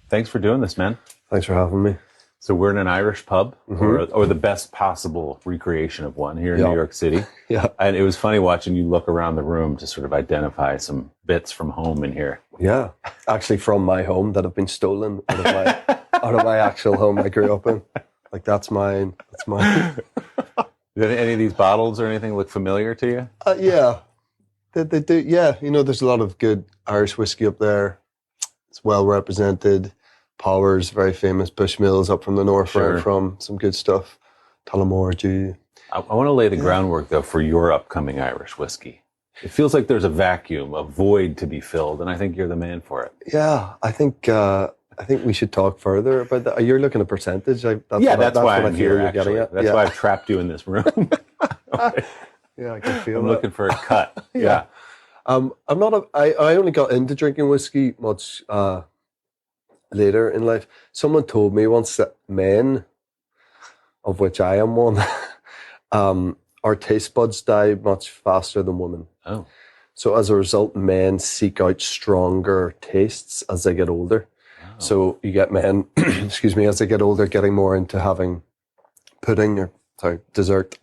Thanks for doing this, man. Thanks for having me. So we're in an Irish pub, or the best possible recreation of one here in New York City. Yeah. And it was funny watching you look around the room to sort of identify some bits from home in here. Yeah. Actually from my home that have been stolen out of my actual home I grew up in. Like, that's mine. That's mine. Did any of these bottles or anything look familiar to you? Yeah. They do. Yeah. You know, there's a lot of good Irish whiskey up there. It's well represented. Powers, very famous. Bushmills up from the north, where I'm from. Some good stuff. 𝗂𝗱𝗗𝗄𝗧. I want to lay the groundwork, though, for your upcoming Irish whiskey. It feels like there's a vacuum, a void to be filled, and I think you're the man for it. Yeah, I think we should talk further about that. You're looking at percentage. That's why I'm here, actually. That's why I've trapped you in this room. Yeah, I can feel I'm looking for a cut. Yeah. I only got into drinking whiskey much later in life. Someone told me once that men, of which I am one, our taste buds die much faster than women. Oh. So as a result, men seek out stronger tastes as they get older. Oh. So you get men, as they get older, getting more into having pudding or dessert,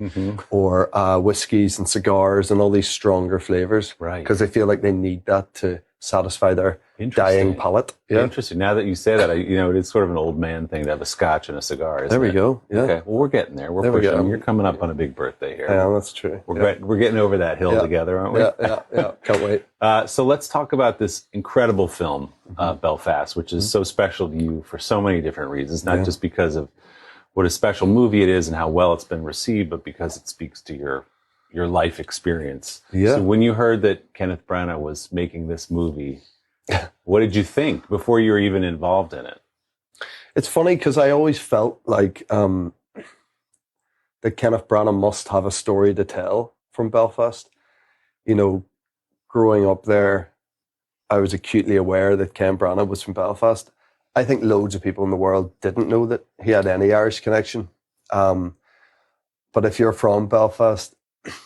or whiskeys and cigars and all these stronger flavors. Right. Because they feel like they need that to satisfy their dying palate. Yeah. Interesting. Now that you say that, it is sort of an old man thing to have a scotch and a cigar, isn't it? There we go. Yeah. Okay. Well, we're getting there. We're pushing. You're coming up on a big birthday here. Yeah, that's true. We're getting over that hill together, aren't we? Yeah. Can't wait. So let's talk about this incredible film, Belfast, which is so special to you for so many different reasons, not just because of what a special movie it is and how well it's been received, but because it speaks to your life experience. Yeah. So when you heard that 𝘂𝗱𝗗𝗃 was making this movie, what did you think before you were even involved in it? It's funny because I always felt like that 𝘂𝗱𝗃𝗃 must have a story to tell from Belfast. You know, growing up there, I was acutely aware that 𝘂𝗱𝗃𝗃 was from Belfast. I think loads of people in the world didn't know that he had any Irish connection. But if you're from Belfast,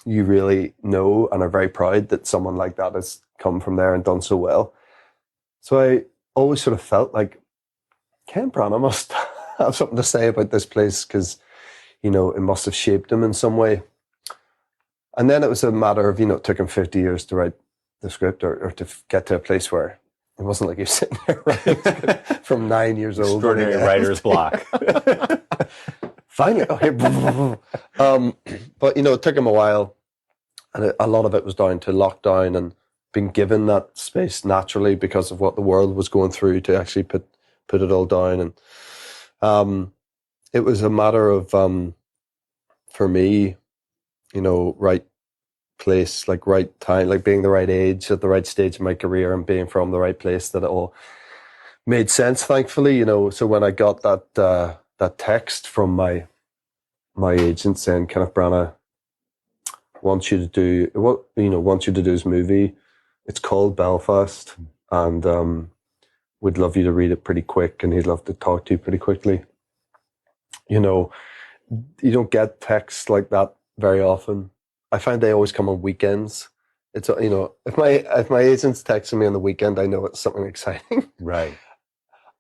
you really know and are very proud that someone like that has come from there and done so well. So I always sort of felt like 𝘂𝗱𝗃𝗃 must have something to say about this place because, it must have shaped him in some way. And then it was a matter of, it took him 50 years to write the script or to get to a place where it wasn't like he was sitting there writing from 9 years old. Extraordinary writer's block. Finally. Okay. But, it took him a while. And a lot of it was down to lockdown and being given that space naturally because of what the world was going through to actually put it all down. And it was a matter of, for me, right place, like right time, like being the right age at the right stage of my career and being from the right place, that it all made sense, thankfully. So when I got that text from my agent saying 𝘂𝗱𝗃𝗃 wants you to do this movie, it's called Belfast, and would love you to read it pretty quick, and he'd love to talk to you pretty quickly. You don't get texts like that very often. I find they always come on weekends. It's if my agent's texting me on the weekend, I know it's something exciting. Right.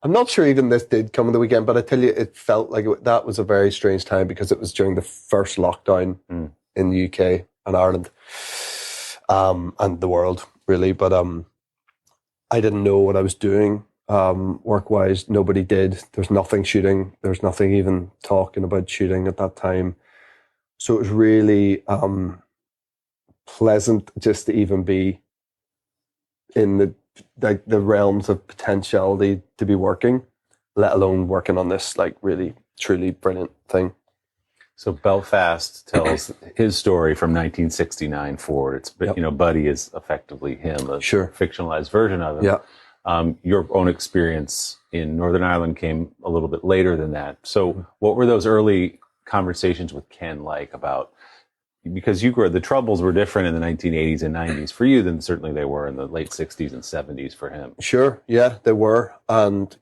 I'm not sure even this did come on the weekend, but I tell you, it felt like that was a very strange time because it was during the first lockdown in the UK and Ireland, and the world really. But I didn't know what I was doing work-wise. Nobody did. There's nothing shooting. There's nothing even talking about shooting at that time. So it was really pleasant just to even be in the realms of potentiality to be working, let alone working on this really truly brilliant thing. So Belfast tells his story from 1969 forward. It's Buddy is effectively him, a fictionalized version of him. Yeah. Your own experience in Northern Ireland came a little bit later than that. So what were those early conversations with Ken like about, because the Troubles were different in the 1980s and 90s for you than certainly they were in the late 60s and 70s for him. Sure, yeah, they were. And,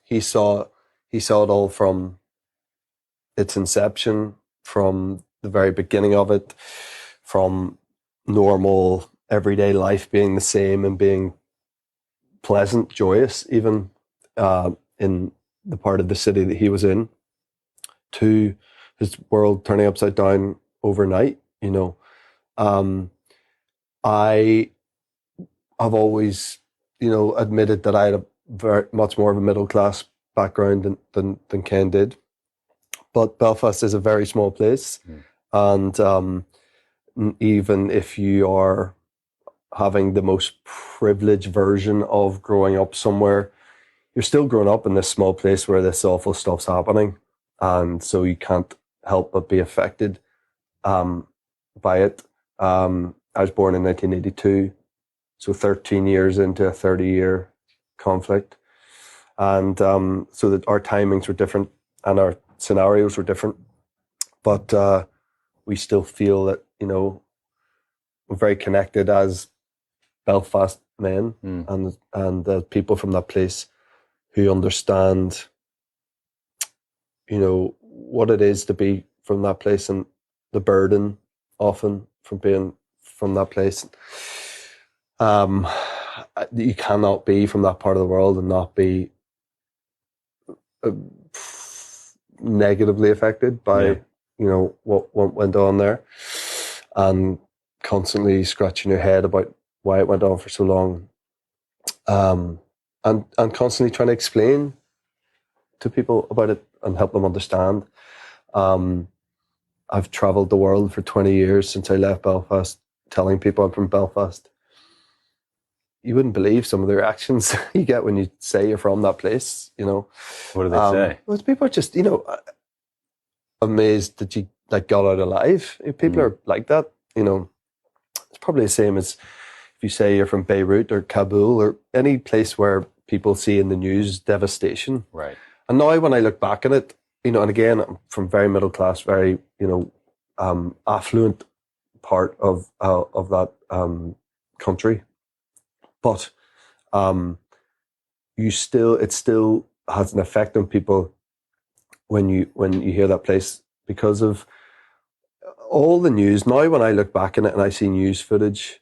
he saw it all from its inception, from the very beginning of it, from normal everyday life being the same and being pleasant, joyous, even in the part of the city that he was in, to his world turning upside down overnight. I have always, admitted that I had a very much more of a middle class background than Ken did. But Belfast is a very small place, and even if you are having the most privileged version of growing up somewhere, you're still growing up in this small place where this awful stuff's happening, and so you can't help but be affected by it. I was born in 1982, so 13 years into a 30-year conflict, and so that our timings were different and our scenarios were different, but we still feel that we're very connected as Belfast men and the people from that place who understand what it is to be from that place and the burden often from being from that place. You cannot be from that part of the world and not be negatively affected by what went on there, and constantly scratching your head about why it went on for so long, and constantly trying to explain to people about it and help them understand. I've traveled the world for 20 years since I left Belfast, telling people I'm from Belfast. You wouldn't believe some of the reactions you get when you say you're from that place. What do they say? Well, people are just amazed that you got out alive. People are like that. It's probably the same as if you say you're from Beirut or Kabul or any place where people see in the news devastation. Right. And now when I look back at it, and again, I'm from very middle class, very affluent part of that country, but it still has an effect on people when you hear that place, because of all the news. Now when I look back in it and I see news footage,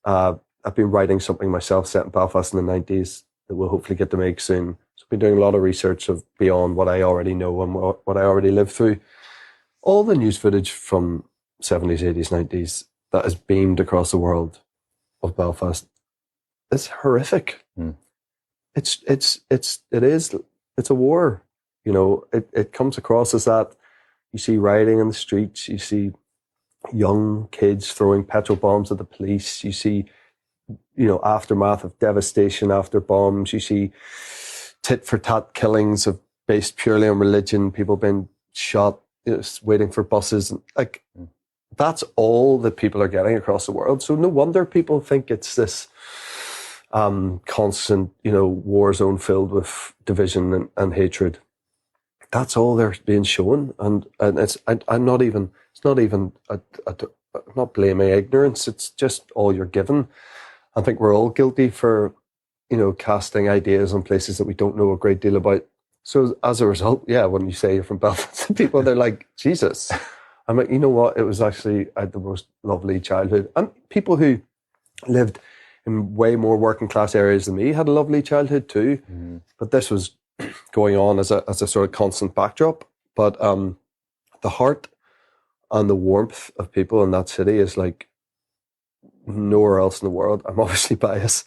I've been writing something myself set in Belfast in the 90s that we'll hopefully get to make soon. So I've been doing a lot of research of beyond what I already know and what I already lived through. All the news footage from 70s, 80s, 90s that is beamed across the world of Belfast is horrific. It's a war. It comes across as that. You see rioting in the streets, you see young kids throwing petrol bombs at the police, you see aftermath of devastation after bombs, you see tit for tat killings based purely on religion, people being shot, waiting for buses, and that's all that people are getting across the world. So no wonder people think it's this constant war zone filled with division and hatred. That's all they're being shown, and I'm not even not blaming ignorance. It's just all you're given. I think we're all guilty for casting ideas on places that we don't know a great deal about. So as a result, when you say you're from Belfast, people, they're like, Jesus. I'm like, you know what? It was actually, I had the most lovely childhood. And people who lived in way more working class areas than me had a lovely childhood too. But this was going on as a sort of constant backdrop. But the heart and the warmth of people in that city is like nowhere else in the world. I'm obviously biased,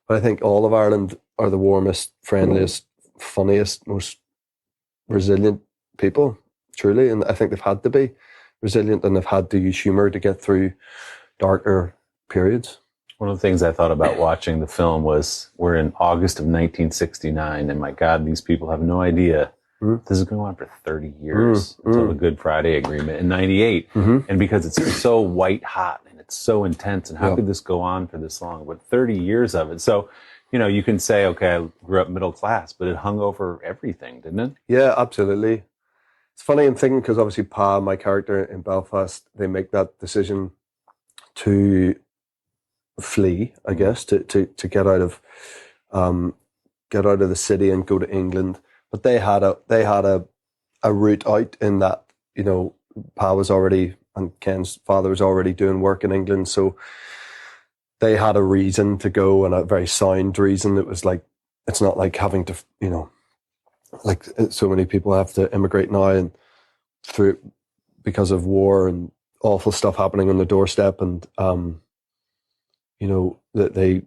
but I think all of Ireland are the warmest, friendliest, funniest, most resilient people, truly. And I think they've had to be resilient, and they've had to use humour to get through darker periods. One of the things I thought about watching the film was we're in August of 1969, and my God, these people have no idea this is going on for 30 years until the Good Friday Agreement in 98. And because it's so white hot and it's so intense, and how could this go on for this long? But 30 years of it. So, you can say, okay, I grew up middle class, but it hung over everything, didn't it? Yeah, absolutely. It's funny, I'm thinking, because obviously my character in Belfast, they make that decision to flee, I guess, to get out of the city and go to England. But they had a route out in that, Pa was already, and Ken's father was already doing work in England, so they had a reason to go, and a very sound reason. It was like it's not like having to, like so many people have to immigrate now and through because of war and awful stuff happening on the doorstep, and that they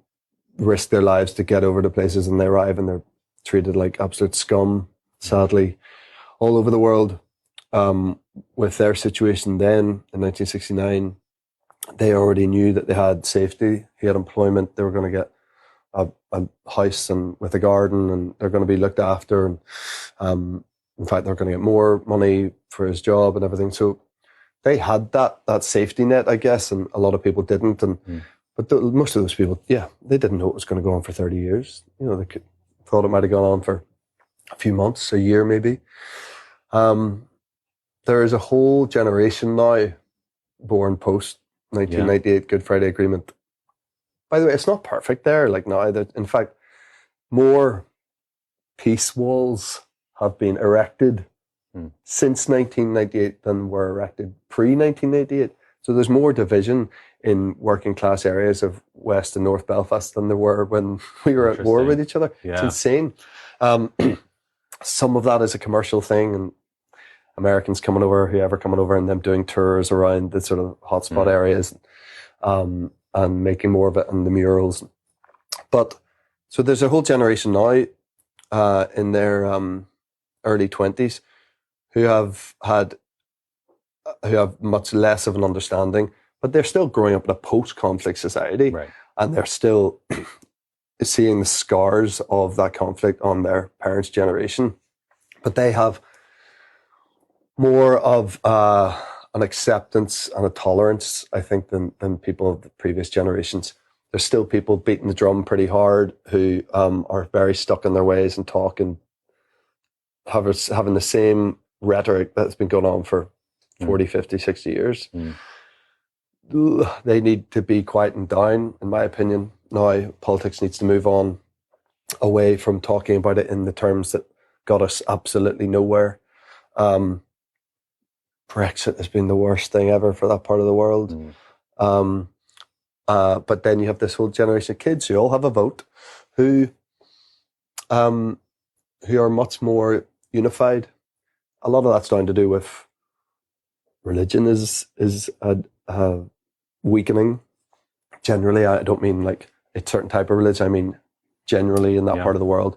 risk their lives to get over to places, and they arrive and they're treated like absolute scum, sadly, all over the world. With their situation then in 1969, they already knew that they had safety, he had employment, they were going to get a house and with a garden, and they're going to be looked after, and in fact they're going to get more money for his job and everything. So they had that safety net, I guess, and a lot of people didn't. And but most of those people, they didn't know it was going to go on for 30 years. They thought it might have gone on for a few months, a year maybe. There is a whole generation now born post 1998 Good Friday Agreement. By the way, it's not perfect there. Like now, in fact, more peace walls have been erected since 1998 than were erected pre-1998. So there's more division in working class areas of West and North Belfast than there were when we were at war with each other. Yeah. It's insane. Some of that is a commercial thing, and Americans coming over, whoever coming over, and them doing tours around the sort of hotspot areas. And making more of it and the murals. But so there's a whole generation now in their early 20s who have much less of an understanding, but they're still growing up in a post-conflict society, right? And they're still seeing the scars of that conflict on their parents' generation. But they have more of an acceptance and a tolerance, I think, than people of the previous generations. There's still people beating the drum pretty hard who are very stuck in their ways and talk and having the same rhetoric that's been going on for 40, 50, 60 years. They need to be quietened down, in my opinion. Now, politics needs to move on away from talking about it in the terms that got us absolutely nowhere. Brexit has been the worst thing ever for that part of the world. But then you have this whole generation of kids who all have a vote, who are much more unified. A lot of that's down to do with religion is weakening. Generally, I don't mean like a certain type of religion. I mean generally in that part of the world,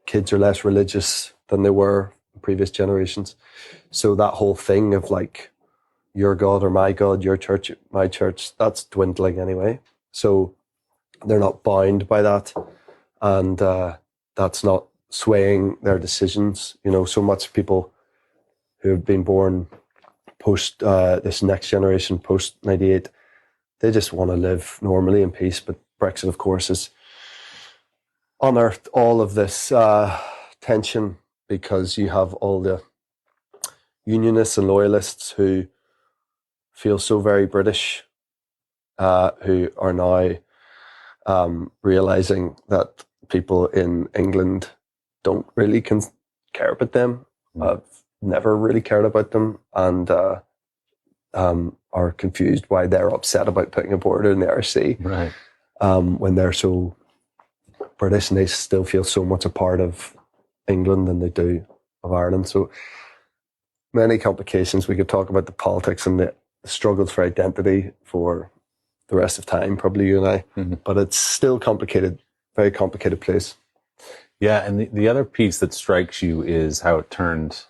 kids are less religious than they were in previous generations. So that whole thing of like, your God or my God, your church, my church, that's dwindling anyway. So they're not bound by that. And that's not swaying their decisions. So much people who have been born post this next generation, post 98, they just want to live normally in peace. But Brexit, of course, has unearthed all of this tension, because you have all the unionists and loyalists who feel so very British, who are now realizing that people in England don't really care about them. I've never really cared about them, and are confused why they're upset about putting a border in the RC, right? When they're so British and they still feel so much a part of England than they do of Ireland. So many complications. We could talk about the politics and the struggles for identity for the rest of time, probably you and I, but it's still complicated, very complicated place. Yeah, and the other piece that strikes you is how it turned,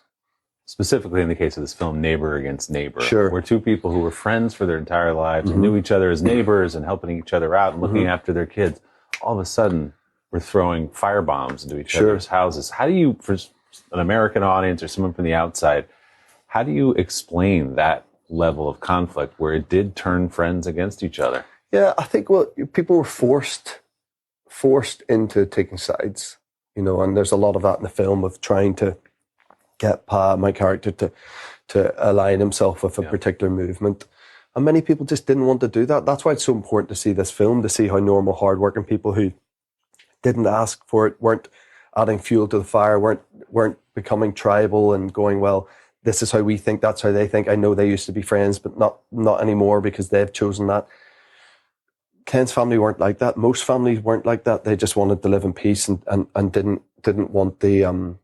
specifically in the case of this film, neighbor against neighbor. Sure. Where two people who were friends for their entire lives and knew each other as neighbors and helping each other out and looking after their kids, all of a sudden were throwing firebombs into each other's houses. How do you, for an American audience or someone from the outside, how do you explain that level of conflict where it did turn friends against each other? Yeah, I think people were forced into taking sides, and there's a lot of that in the film of trying to get my character to align himself with a particular movement. And many people just didn't want to do that. That's why it's so important to see this film, to see how normal, hardworking people who didn't ask for it, weren't adding fuel to the fire, weren't becoming tribal and going, well, this is how we think, that's how they think. I know they used to be friends, but not anymore because they've chosen that. Ken's family weren't like that. Most families weren't like that. They just wanted to live in peace and didn't want the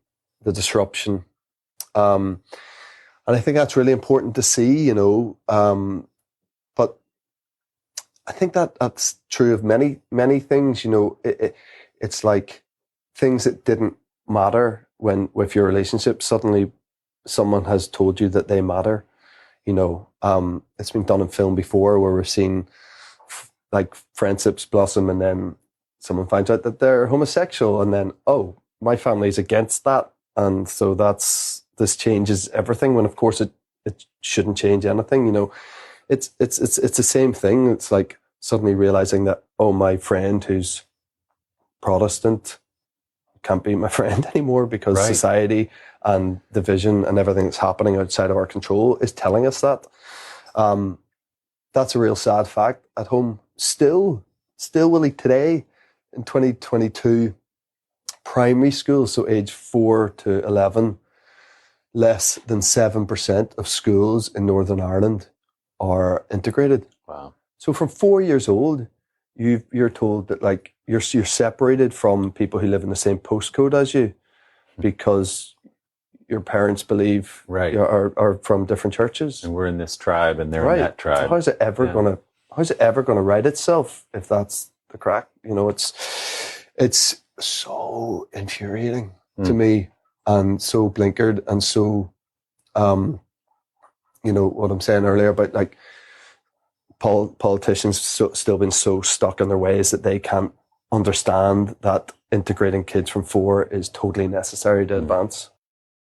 disruption. And I think that's really important to see, you know. But I think that's true of many things, you know. It's like things that didn't matter with your relationship, suddenly someone has told you that they matter. You know, it's been done in film before where we've seen like friendships blossom and then someone finds out that they're homosexual and then, oh, my family's against that. And so this changes everything when of course it shouldn't change anything. You know, it's the same thing. It's like suddenly realizing that, oh, my friend who's Protestant can't be my friend anymore because society and division and everything that's happening outside of our control is telling us that. That's a real sad fact at home. Still, Willie, today in 2022, primary school, so age 4 to 11, less than 7% of schools in Northern Ireland are integrated. Wow. So from 4 years old, you're told that like you're separated from people who live in the same postcode as you because your parents believe are from different churches, and we're in this tribe and they're in that tribe. So how's it ever gonna right itself if that's the crack? You know, it's so infuriating to me and so blinkered and so you know what I'm saying earlier about like politicians still been so stuck in their ways that they can't understand that integrating kids from 4 is totally necessary to advance.